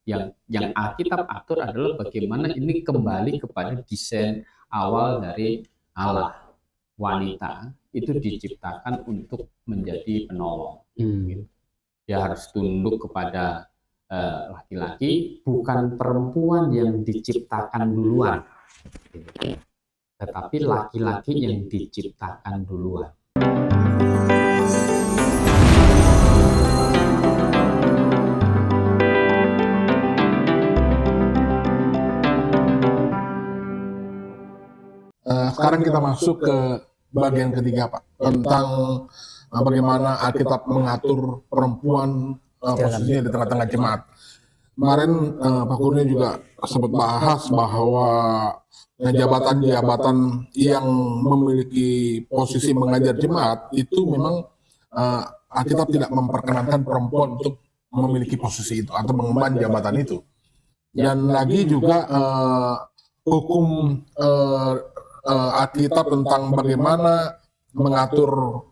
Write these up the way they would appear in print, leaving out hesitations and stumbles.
yang Alkitab atur adalah bagaimana ini kembali kepada desain awal dari Allah. Wanita itu diciptakan untuk menjadi penolong. Gitu. Dia harus tunduk kepada laki-laki, bukan perempuan yang diciptakan duluan, tetapi laki-laki yang diciptakan duluan. Sekarang kita masuk ke bagian ketiga, Pak, tentang bagaimana Alkitab mengatur perempuan posisinya di tengah-tengah jemaat. Kemarin Pak Kurnia juga sempat bahas bahwa jabatan-jabatan yang memiliki posisi mengajar jemaat itu memang Alkitab tidak memperkenankan perempuan untuk memiliki posisi itu atau mengemban jabatan itu. Dan lagi juga hukum Alkitab tentang bagaimana mengatur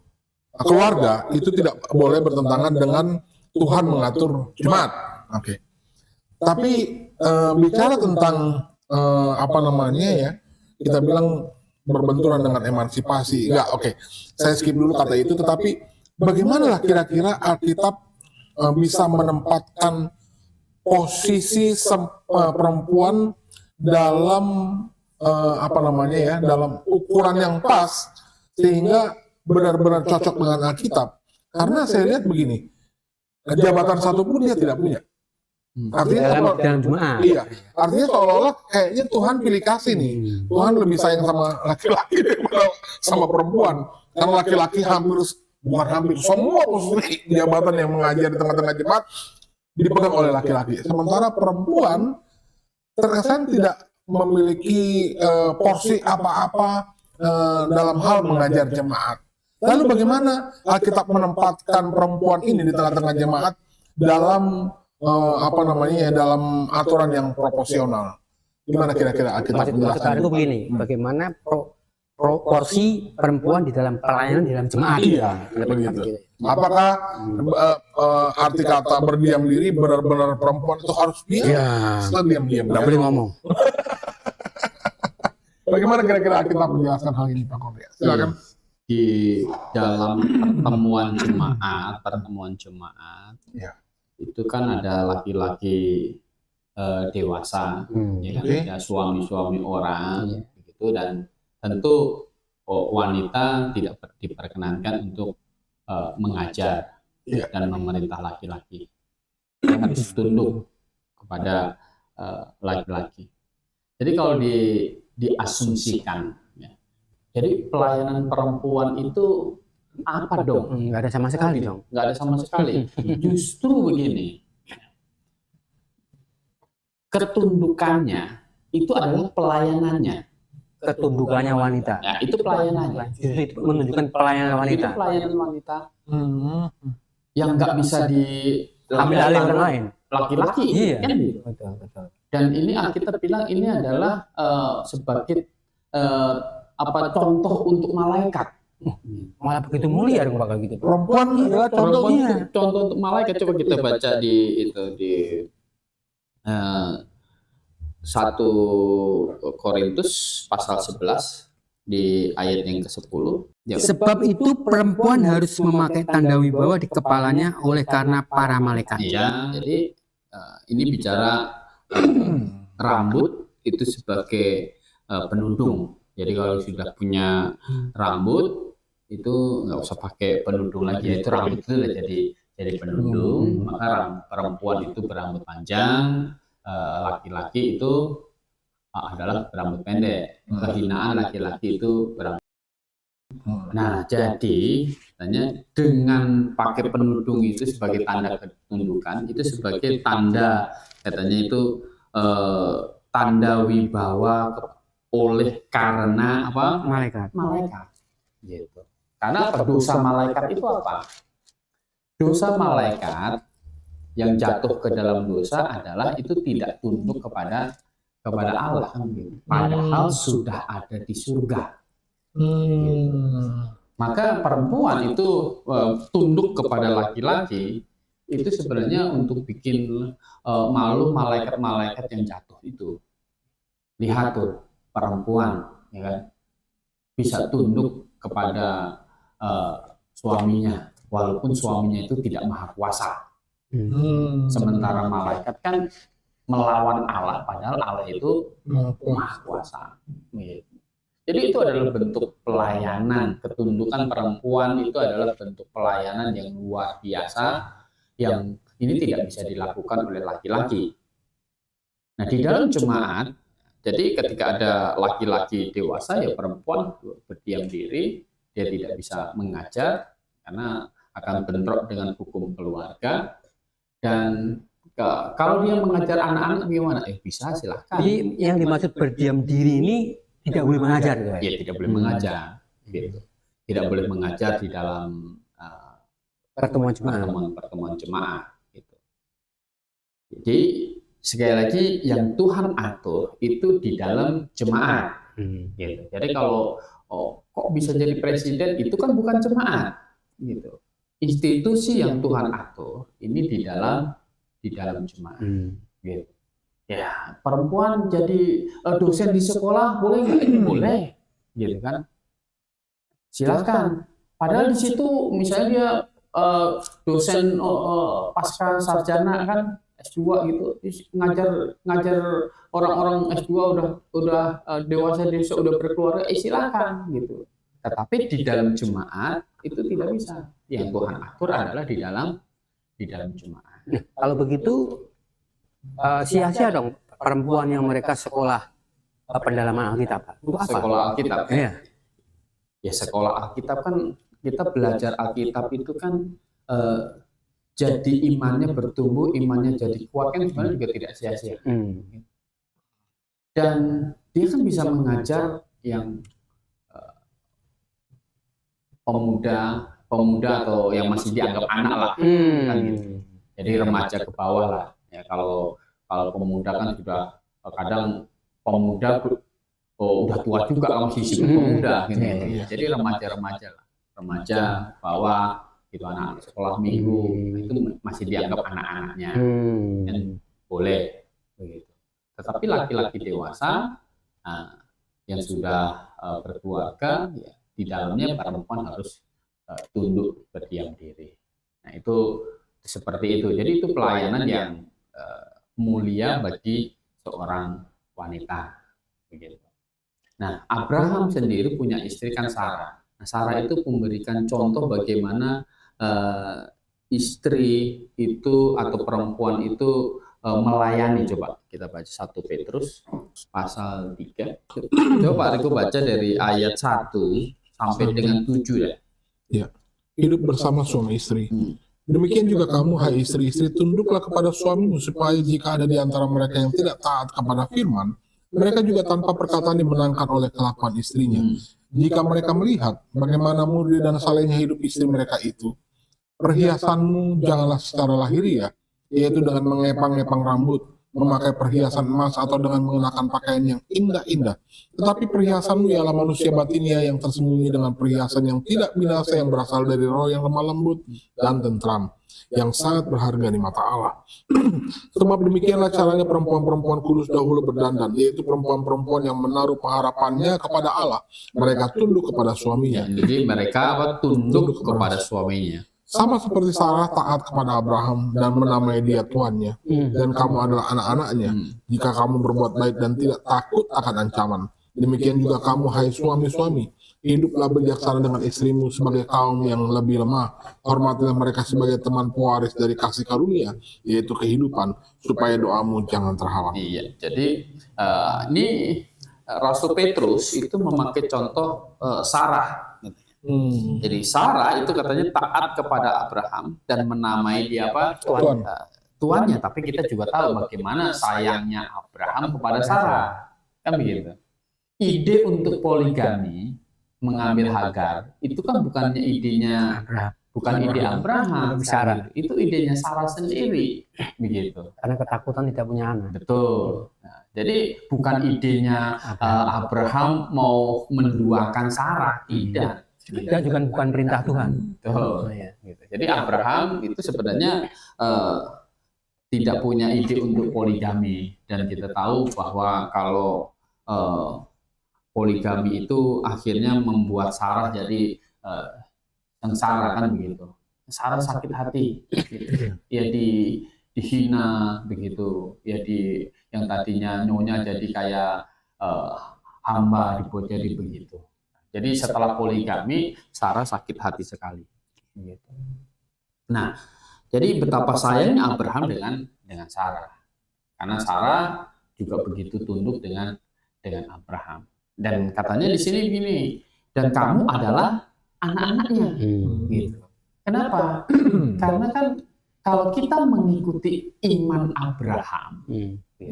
keluarga itu tidak boleh bertentangan dengan Tuhan mengatur jemaat. Oke. Tapi bicara tentang kita bilang berbenturan dengan emansipasi. Enggak, oke. Saya skip dulu kata itu, tetapi bagaimana kira-kira Alkitab bisa menempatkan posisi perempuan dalam dalam ukuran yang pas sehingga benar-benar cocok dengan Alkitab. Karena saya lihat begini, jabatan satu pun dia tidak punya. Artinya dalam jemaat. Iya, artinya seolah-olah kayaknya Tuhan pilih kasih nih. Tuhan lebih sayang sama laki-laki daripada sama perempuan. Karena laki-laki bukan hampir semua posisi jabatan yang mengajar di tengah-tengah jemaat dipegang oleh laki-laki. Sementara perempuan terkesan tidak memiliki porsi apa-apa dalam hal mengajar jemaat. Lalu bagaimana Alkitab menempatkan perempuan ini di tengah-tengah jemaat dalam dalam aturan yang proporsional? Gimana kira-kira Alkitab menjelaskan itu begini, bagaimana porsi perempuan di dalam pelayanan di dalam jemaat? Iya, begitu. Apakah arti kata berdiam diri benar-benar perempuan itu harus diam? Iya. Setelah diam-diam, nggak boleh ngomong. Bagaimana kira-kira Alkitab menjelaskan hal ini, Pak Kurnia? Silakan. Di dalam pertemuan jemaat, ya, itu kan ada laki-laki dewasa, ya, suami-suami orang, gitu, dan tentu wanita tidak diperkenankan untuk mengajar dan memerintah laki-laki. Dia harus tunduk kepada laki-laki. Jadi kalau diasumsikan, ya, jadi pelayanan perempuan itu apa dong? Nggak ada sama sekali dong. Nggak ada sama sekali. Justru begini, ketundukannya itu adalah pelayanannya. Ketundukannya wanita. Ya, itu pelayanannya. Itu menunjukkan pelayanan wanita. Itu pelayanan wanita yang nggak bisa diambil alih orang lain. Laki-laki, iya, kan gitu. Betul. Dan ini Alkitab bilang ini adalah sebagai contoh untuk malaikat. Malah begitu mulia dong Pak gitu. Perempuan adalah contoh untuk malaikat. Coba kita baca di 1 Korintus pasal 11 di ayat yang ke-10. Sebab itu perempuan harus memakai tanda wibawa di kepalanya oleh karena para malaikat. Iya, jadi ini bicara rambut itu sebagai penuntung. Jadi kalau sudah punya rambut itu nggak usah pakai penuntung lagi, itu rambut itu udah jadi penuntung. Maka perempuan itu berambut panjang, laki-laki itu adalah berambut pendek. Kehinaan laki-laki itu berambut. Nah, jadi dengan pakai penuntung itu sebagai tanda ketundukan, itu sebagai tanda, katanya itu tanda wibawa oleh karena apa? Malaikat. Gitu. Karena dosa malaikat itu apa? Dosa malaikat yang jatuh ke dalam dosa adalah itu tidak tunduk kepada Allah. Padahal sudah ada di surga. Maka perempuan itu tunduk kepada laki-laki itu sebenarnya untuk bikin malu malaikat-malaikat yang jatuh itu. Lihat tuh perempuan, ya kan, bisa tunduk kepada suaminya, walaupun suaminya itu tidak maha kuasa. Sementara malaikat kan melawan Allah, padahal Allah itu maha kuasa. Jadi itu adalah bentuk pelayanan, ketundukan perempuan itu adalah bentuk pelayanan yang luar biasa, yang ini tidak bisa dilakukan oleh laki-laki. Nah, di dalam jemaat, jadi ketika ada laki-laki dewasa, ya perempuan berdiam diri, dia tidak bisa mengajar karena akan bentrok dengan hukum keluarga. Dan kalau dia mengajar anak-anak gimana? Bisa, silahkan. Jadi yang dimaksud berdiam diri ini tidak boleh mengajar, ya? Ya, tidak boleh mengajar, gitu. Tidak boleh mengajar di dalam pertemuan jemaat, gitu. Jadi sekali lagi yang Tuhan atur itu di dalam jemaat, gitu. Jadi kalau kok bisa jadi presiden, itu kan bukan jemaat, gitu. Institusi yang Tuhan atur ini di dalam jemaat, gitu. Ya, perempuan jadi dosen di sekolah boleh nggak? Ini boleh, gitu kan? Silakan. Padahal di situ misalnya dia dosen pasca sarjana kan S2 gitu, ngajar orang-orang S2 udah dewasa, udah berkeluarga, silakan gitu. Tetapi di dalam jemaat itu tidak bisa. Yang Tuhan atur adalah di dalam jemaat. Kalau begitu sia-sia dong perempuan yang mereka sekolah pendalaman Alkitab. Untuk apa? Sekolah Alkitab. Iya. Ya, sekolah Alkitab kan kita belajar Alkitab itu kan jadi imannya bertumbuh, imannya jadi kuat, kan sebenarnya juga tidak sia-sia. Dan dia kan bisa mengajar yang pemuda atau yang masih dianggap anak lah, kan gitu. Jadi remaja ke bawah lah. Ya, kalau pemuda kan sudah kadang pemuda udah tua juga masih disebut pemuda gitu. Jadi remaja lah, remaja bawah gitu, anak sekolah minggu itu masih dianggap anak-anaknya, dan boleh begitu. Tetapi laki-laki dewasa yang sudah berkeluarga, ya, di dalamnya perempuan harus tunduk berdiam diri. Nah, itu seperti itu. Jadi itu pelayanan yang mulia bagi seorang wanita, begitu. Nah, Abraham sendiri punya istri kan Sarah. Nah, Sarah itu memberikan contoh bagaimana istri itu atau perempuan itu melayani. Coba kita baca 1 Petrus pasal 3. Coba Riko baca dari ayat 1 sampai dengan 7 ya. Ya, hidup bersama suami istri. Demikian juga kamu, hai istri-istri, tunduklah kepada suamimu, supaya jika ada di antara mereka yang tidak taat kepada firman, mereka juga tanpa perkataan dimenangkan oleh kelakuan istrinya. Jika mereka melihat bagaimana murni dan salehnya hidup istri mereka itu, perhiasanmu janganlah secara lahiriah, yaitu dengan mengepang-epang rambut, memakai perhiasan emas, atau dengan mengenakan pakaian yang indah-indah. Tetapi perhiasanmu ialah manusia batinia yang tersembunyi dengan perhiasan yang tidak binasa, yang berasal dari roh yang lemah lembut dan tentram, yang sangat berharga di mata Allah. Sebab demikianlah caranya perempuan-perempuan kudus dahulu berdandan, yaitu perempuan-perempuan yang menaruh pengharapannya kepada Allah. Mereka tunduk kepada suaminya. Jadi mereka tunduk kepada suaminya. Sama seperti Sarah taat kepada Abraham dan menamai dia tuannya, dan kamu adalah anak-anaknya, jika kamu berbuat baik dan tidak takut akan ancaman. Demikian juga kamu, hai suami-suami, hiduplah bijaksana dengan istrimu sebagai kaum yang lebih lemah. Hormatilah mereka sebagai teman pewaris dari kasih karunia, yaitu kehidupan, supaya doamu jangan terhalang. Iya, jadi ini Rasul Petrus itu memakai contoh Sarah. Jadi Sarah itu katanya taat kepada Abraham dan menamai dia apa? Tuannya. Tapi kita juga tahu bagaimana sayangnya Abraham kepada Sarah, kan begitu. Ide untuk poligami, mengambil Hagar, itu kan bukannya idenya bukan ide Abraham, Sarah. Itu idenya Sarah sendiri, begitu. Karena ketakutan tidak punya anak. Betul. Nah, jadi bukan idenya Abraham mau menduakan Sarah, tidak. Dan juga bukan perintah Tuhan. Betul. Ya. Gitu. Jadi Abraham itu sebenarnya tidak punya ide untuk poligami, dan kita tahu bahwa kalau poligami itu akhirnya membuat Sarah jadi sengsara kan begitu. Sarah sakit hati, gitu. Ya dihina begitu, ya yang tadinya nyonya jadi kayak hamba dibuat jadi begitu. Jadi setelah poligami Sarah sakit hati sekali. Gitu. Nah, jadi betapa sayangnya Abraham dengan Sarah, karena Sarah juga begitu tunduk dengan Abraham. Dan katanya di sini gini, dan kamu adalah anak-anaknya. Gitu. Kenapa? Karena kan kalau kita mengikuti iman Abraham, gitu,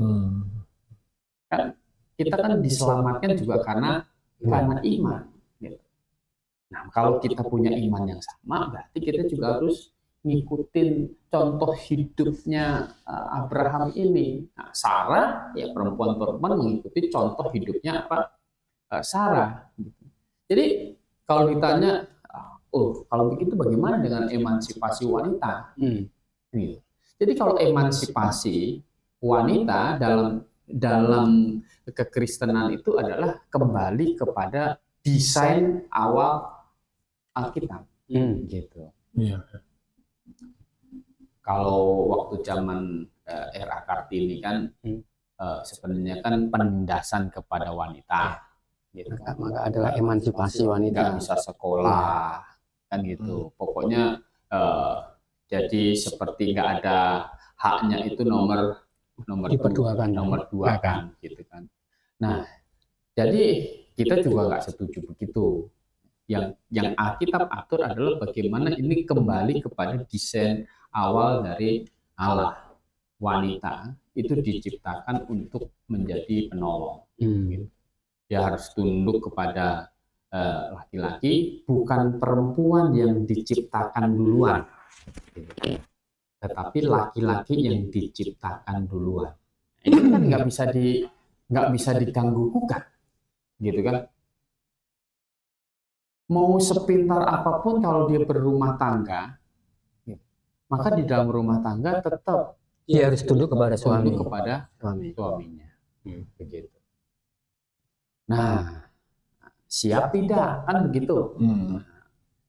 kan kita kan diselamatkan juga karena iman. Gitu. Nah, kalau kita punya iman yang sama, berarti kita juga harus ngikutin contoh hidupnya Abraham ini. Nah, Sarah, ya perempuan-perempuan mengikuti contoh hidupnya Sarah. Gitu. Jadi kalau ditanya, kalau begitu bagaimana dengan emansipasi wanita? Gitu. Jadi kalau emansipasi wanita dalam kekristenan itu adalah kembali kepada desain awal Alkitab. Gitu. Iya. Kalau waktu zaman era Kartini kan sebenarnya kan penindasan kepada wanita, gitu. Maka adalah emansipasi wanita. Nggak bisa sekolah, kan gitu. Pokoknya jadi seperti nggak ada haknya, itu nomor dua kan, gitu kan. Nah, jadi kita juga nggak setuju begitu. Yang Alkitab atur adalah bagaimana ini kembali kepada desain awal dari Allah. Wanita itu diciptakan untuk menjadi penolong. Gitu. Dia harus tunduk kepada laki-laki, bukan perempuan yang diciptakan duluan, gitu. Tetapi laki-laki yang diciptakan duluan. Ini kan nggak bisa diganggu gugat, gitu kan? Mau sepintar apapun kalau dia berumah tangga, maka di dalam rumah tangga tetap dia harus tunduk kepada suaminya. Begitu. Nah, siap tidak kan begitu.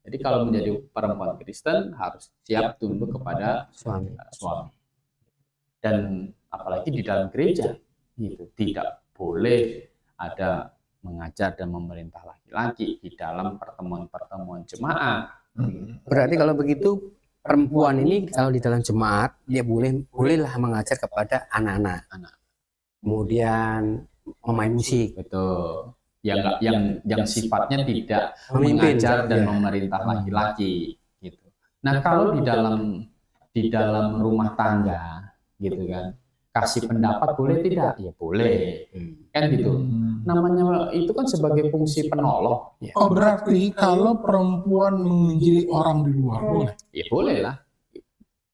Jadi kalau menjadi perempuan Kristen harus siap tunduk kepada suami. Dan apalagi di dalam gereja, gitu, tidak boleh ada mengajar dan memerintah laki-laki di dalam pertemuan-pertemuan jemaat. Berarti kalau begitu perempuan ini kalau di dalam jemaat dia bolehlah mengajar kepada anak-anak. Kemudian memain musik. Betul. Yang sifatnya tidak Memimpin, mengajar dan memerintah laki-laki, gitu. Nah, kalau di dalam rumah tangga, gitu kan, kasih pendapat boleh tidak? Ya boleh, kan gitu. Namanya itu kan sebagai fungsi penolong. Oh, berarti kalau perempuan menginjili orang di luar boleh? Ya boleh lah.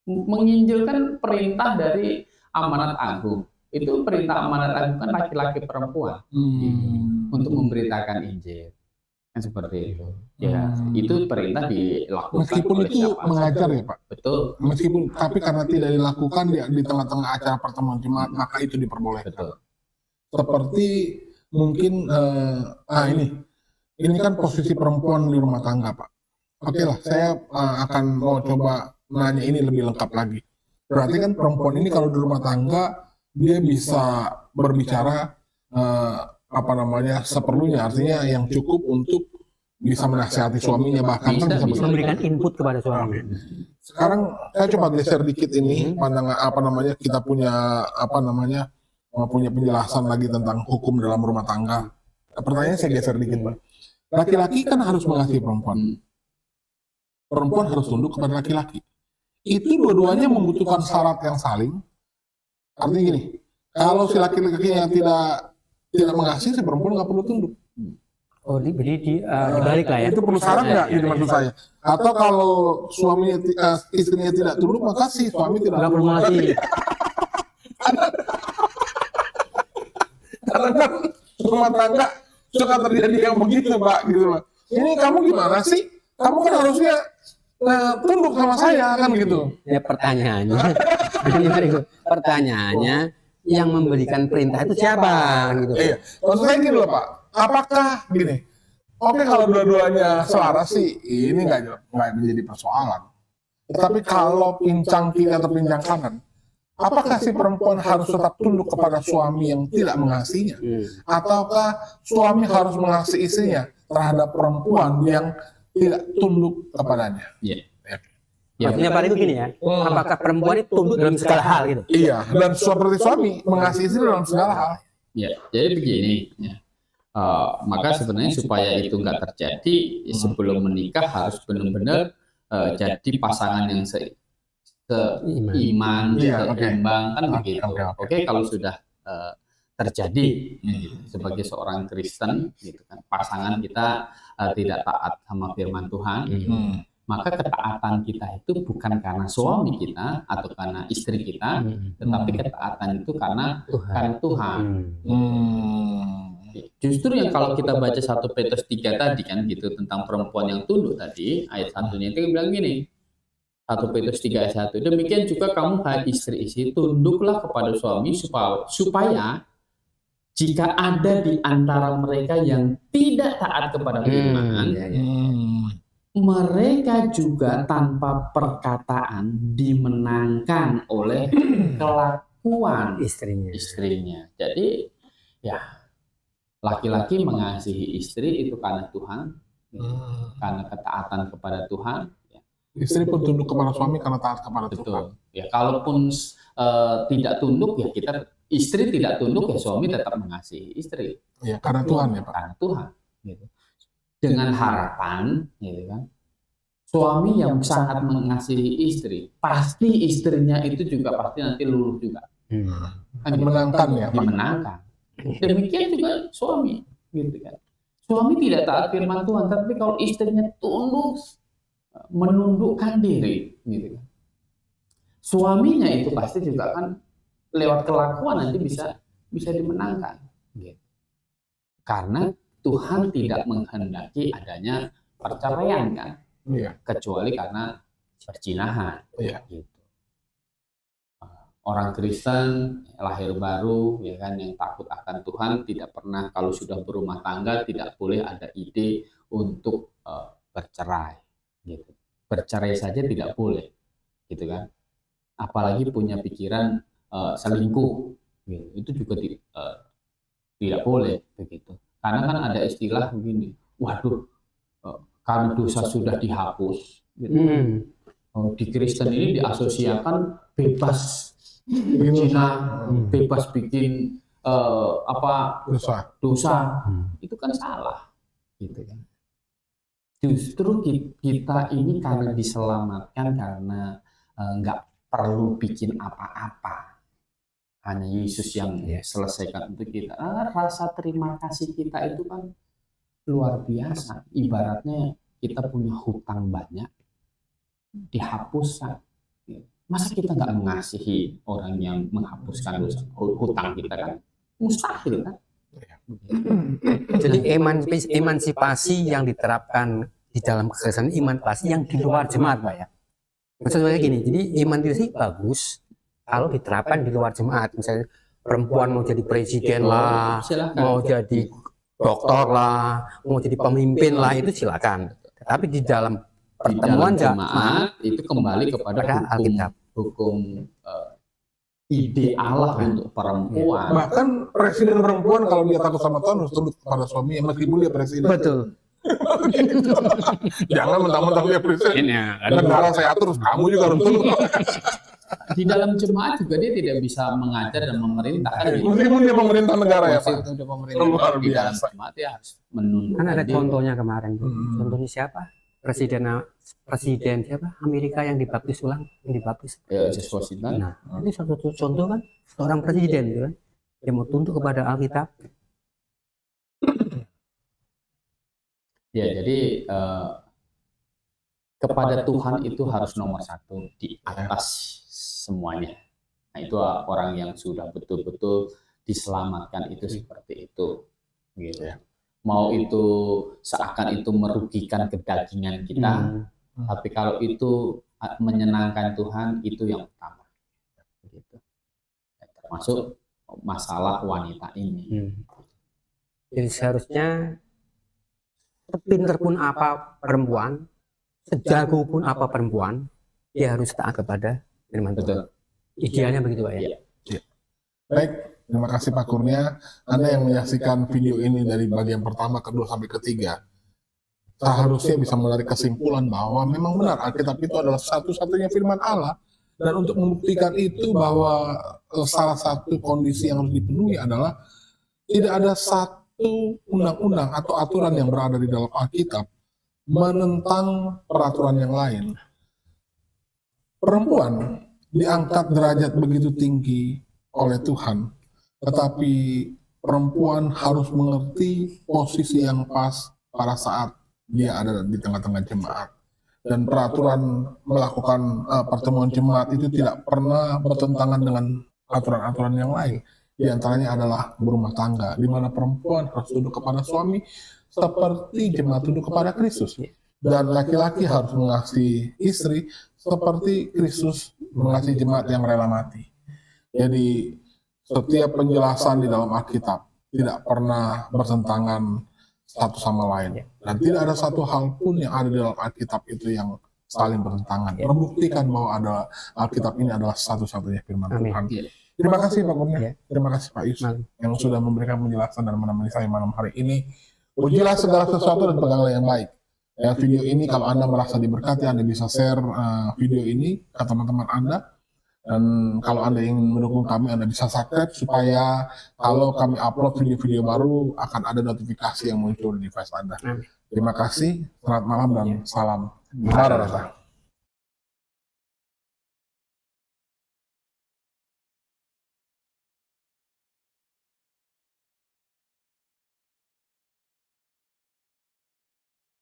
Menginjil kan perintah dari amanat agung. Itu perintah amanat agung kan laki-laki perempuan untuk memberitakan Injil, kan seperti itu. Ya, itu perintah dilakukan. Meskipun oleh itu siapa mengajar saja. ya Pak. Betul. Meskipun tapi karena tidak dilakukan di tengah-tengah acara pertemuan jemaat, maka itu diperbolehkan. Betul. Seperti mungkin ini kan posisi perempuan di rumah tangga Pak. Oke lah, saya akan mau coba nanya ini lebih lengkap lagi. Berarti kan perempuan ini kalau di rumah tangga dia bisa berbicara seperlunya, artinya yang cukup untuk bisa menasihati suaminya, bahkan bisa kan bisa memberikan input kepada suami. Sekarang saya coba geser dikit ini pandangan kita punya punya penjelasan lagi tentang hukum dalam rumah tangga. Pertanyaannya saya geser dikit Pak. Laki-laki kan harus mengasihi perempuan. Perempuan harus tunduk kepada laki-laki. Itu dua-duanya membutuhkan syarat yang saling. Artinya gini, kalau si laki-laki yang tidak mengasihi, si perempuan nggak perlu tunduk. Oh, dibalik lah ya. Itu perlu syarat nggak? Ini maksud saya. Atau kalau istrinya tidak tunduk, maka si suami tidak perlu mengasihi. Karena kan rumah tangga suka terjadi yang begitu Pak, gitu Pak. ini kamu gimana sih? Kamu kan harusnya tunduk sama saya kan gitu. Ya pertanyaannya, pertanyaannya yang memberikan perintah itu siapa gitu. Iya, maksud saya gini loh Pak, apakah gini? Oke kalau dua-duanya selaras sih ini nggak menjadi persoalan. Tetapi kalau pincang kiri atau pincang kanan, apakah si perempuan harus tetap tunduk kepada suami yang tidak mengasihinya? Ataukah suami harus mengasihi istrinya terhadap perempuan yang tidak tunduk kepadanya? Iya. Maksudnya Pak itu gini ya, apakah perempuan itu tunduk dalam segala hal gitu? Iya, dan seperti suami mengasihi istri dalam segala hal. Ya, jadi begini. Ya. Maka sebenarnya supaya itu nggak terjadi sebelum menikah harus benar-benar jadi pasangan yang seiman, Iya, seimbang kan Oke, begitu. oke. Oke, kalau sudah terjadi sebagai seorang Kristen, gitu kan, pasangan kita tidak taat sama firman Tuhan, maka ketaatan kita itu bukan karena suami kita atau karena istri kita, tetapi ketaatan itu karena Tuhan. Justru yang kalau kita baca 1 Petrus 3 tadi kan gitu tentang perempuan yang tunduk tadi, ayat 1-nya itu bilang gini, 1 Petrus 3 ayat 1, demikian juga kamu hai istri-istri tunduklah kepada suami supaya jika ada di antara mereka yang tidak taat kepada firman, mereka juga tanpa perkataan dimenangkan oleh kelakuan istrinya. Jadi ya laki-laki mengasihi istri itu karena Tuhan, karena ketaatan kepada Tuhan. Istri pun tunduk kepada suami karena taat kepada Tuhan. Betul. Ya, kalaupun tidak tunduk ya istri tidak tunduk ya suami tetap mengasihi istri. Ya, karena Tuhan ya Pak. Karena Tuhan. Gitu. Dengan harapan, gitu kan, suami yang sangat mengasihi istri, pasti istrinya itu juga pasti nanti luluh juga. Kan Dimenangkan ya Pak. dimenangkan. Demikian juga suami, gitu kan. Suami tidak taat firman Tuhan, tapi kalau istrinya tunduk, menundukkan diri, gitu kan. Suaminya itu pasti juga kan lewat kelakuan nanti bisa dimenangkan, gitu. Karena Tuhan tidak menghendaki adanya perceraian kan, kecuali karena perzinahan. Iya. Gitu. Orang Kristen lahir baru ya kan yang takut akan Tuhan tidak pernah kalau sudah berumah tangga tidak boleh ada ide untuk bercerai gitu. Bercerai saja tidak boleh gitu kan. Apalagi punya pikiran selingkuh gitu. Itu juga tidak boleh begitu. Karena kan ada istilah begini, waduh karena dosa sudah dihapus gitu. Di Kristen ini diasosiasikan bebas zina, bebas bikin dosa, itu kan salah, gitu kan. Justru kita ini karena diselamatkan karena nggak perlu bikin apa-apa, hanya Yesus yang selesaikan untuk kita. Rasa terima kasih kita itu kan luar biasa. Ibaratnya kita punya hutang banyak, dihapuskan. Masa kita nggak mengasihi orang yang menghapuskan dosa hutang kita kan? Mustahil kan? Jadi emansipasi yang diterapkan di dalam kekerasan emansipasi yang di luar jemaat Pak ya. Maksudnya gini, jadi emansipasi bagus kalau diterapkan di luar jemaat. Misalnya perempuan mau jadi presiden lah, mau jadi dokter lah, mau jadi pemimpin lah, itu silakan. Tapi di dalam pertemuan jemaat itu kembali kepada hukum ide Allah untuk perempuan. Bahkan presiden perempuan kalau dia takut sama Tuhan harus tunduk kepada suami meskipun dia presiden. Betul. Jangan mentang-mentang dia presiden. Negara saya atur, kamu juga harus tunduk. Di dalam jemaat juga dia tidak bisa mengajar dan memerintah. Meskipun dia pemerintah negara ya Pak. Meskipun dia pemerintah di dalam jemaat dia harus menunduk. Kan ada contohnya kemarin. Contohnya siapa? Presiden siapa? Amerika yang dibaptis ulang, yang dibaptis. George Washington. Nah, ini satu contoh kan seorang presiden gitu kan. Dia mau tunduk kepada Alkitab. Ya, jadi kepada Tuhan itu harus nomor satu di atas semuanya. Nah, itu orang yang sudah betul-betul diselamatkan itu seperti itu. Gitu. mau itu seakan itu merugikan kedagingan kita, tapi kalau itu menyenangkan Tuhan, itu yang utama. Gitu. Termasuk masalah wanita ini. Jadi seharusnya sepinter pun apa perempuan, sejago pun apa perempuan, dia harus taat kepada firman Tuhan. Idealnya begitu Pak ya. Baik, terima kasih Pak Kurnia. Anda yang menyaksikan video ini dari bagian pertama, kedua, sampai ketiga, seharusnya bisa menarik kesimpulan bahwa memang benar Alkitab itu adalah satu-satunya firman Allah. Dan untuk membuktikan itu bahwa salah satu kondisi yang harus dipenuhi adalah tidak ada satu undang-undang atau aturan yang berada di dalam Alkitab menentang peraturan yang lain. Perempuan diangkat derajat begitu tinggi oleh Tuhan, tetapi perempuan harus mengerti posisi yang pas pada saat dia ada di tengah-tengah jemaat. Dan peraturan melakukan pertemuan jemaat itu tidak pernah bertentangan dengan aturan-aturan yang lain. Di antaranya adalah berumah tangga, di mana perempuan harus tunduk kepada suami seperti jemaat tunduk kepada Kristus. Dan laki-laki harus mengasihi istri seperti Kristus mengasihi jemaat yang rela mati. Jadi setiap penjelasan di dalam Alkitab tidak pernah bertentangan satu sama lain. Dan tidak ada satu hal pun yang ada di dalam Alkitab itu yang saling bertentangan. Membuktikan bahwa Alkitab ini adalah satu-satunya firman Tuhan. Terima kasih Pak Kurnia, terima kasih Pak Yus yang sudah memberikan penjelasan dan menemani saya malam hari ini. Pujilah segala sesuatu dan peganglah yang baik. Ya, video ini kalau Anda merasa diberkati, Anda bisa share video ini ke teman-teman Anda. Dan kalau Anda ingin mendukung kami, Anda bisa subscribe supaya kalau kami upload video-video baru akan ada notifikasi yang muncul di device Anda. Terima kasih, selamat malam dan salam Maranatha.